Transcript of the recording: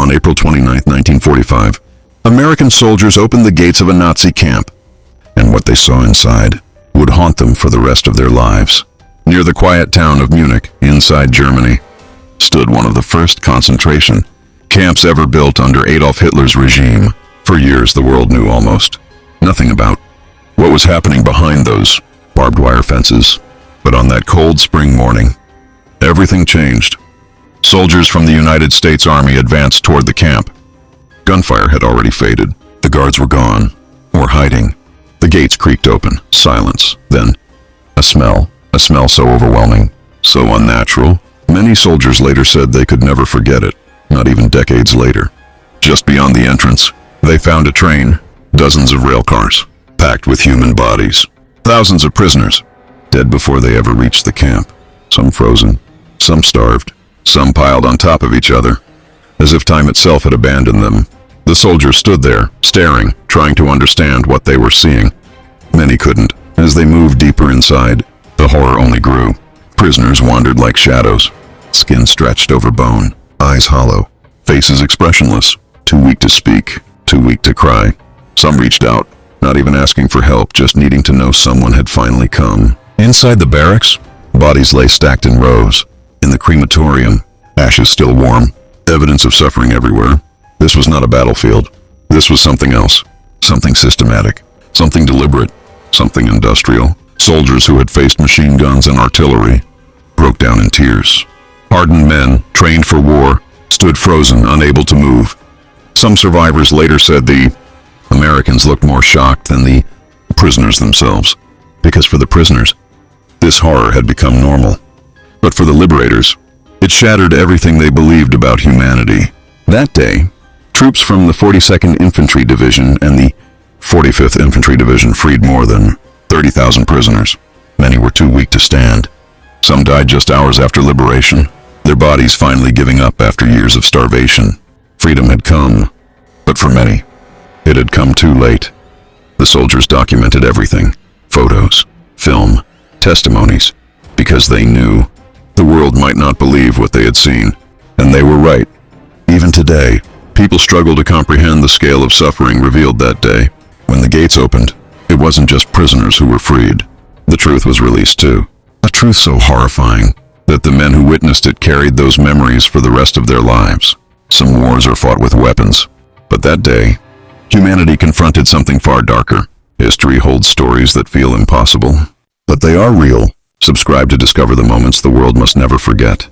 On April 29, 1945, American soldiers opened the gates of a Nazi camp, and what they saw inside would haunt them for the rest of their lives. Near the quiet town of Munich, inside Germany, stood one of the first concentration camps ever built under Adolf Hitler's regime. For years, the world knew almost nothing about what was happening behind those barbed wire fences. But on that cold spring morning, everything changed. Soldiers from the United States Army advanced toward the camp. Gunfire had already faded. The guards were gone, or hiding. The gates creaked open. Silence. Then, a smell so overwhelming, so unnatural. Many soldiers later said they could never forget it, not even decades later. Just beyond the entrance, they found a train, dozens of rail cars, packed with human bodies. Thousands of prisoners, dead before they ever reached the camp. Some frozen, some starved, some piled on top of each other, as if time itself had abandoned them. The soldiers stood there, staring, trying to understand what they were seeing. Many couldn't. As they moved deeper inside, the horror only grew. Prisoners wandered like shadows, skin stretched over bone, eyes hollow, faces expressionless, too weak to speak, too weak to cry. Some reached out, not even asking for help, just needing to know someone had finally come. Inside the barracks, bodies lay stacked in rows. In the crematorium, ashes still warm, evidence of suffering everywhere. This was not a battlefield. This was something else, something systematic, something deliberate, something industrial. Soldiers who had faced machine guns and artillery broke down in tears. Hardened men, trained for war, stood frozen, unable to move. Some survivors later said the Americans looked more shocked than the prisoners themselves, because for the prisoners, this horror had become normal. But for the liberators, it shattered everything they believed about humanity. That day, troops from the 42nd Infantry Division and the 45th Infantry Division freed more than 30,000 prisoners. Many were too weak to stand. Some died just hours after liberation, their bodies finally giving up after years of starvation. Freedom had come, but for many, it had come too late. The soldiers documented everything, photos, film, testimonies, because they knew the world might not believe what they had seen, and they were right. Even today, people struggle to comprehend the scale of suffering revealed that day. When the gates opened, it wasn't just prisoners who were freed. The truth was released too. A truth so horrifying that the men who witnessed it carried those memories for the rest of their lives. Some wars are fought with weapons, but that day, humanity confronted something far darker. History holds stories that feel impossible, but they are real. Subscribe to discover the moments the world must never forget.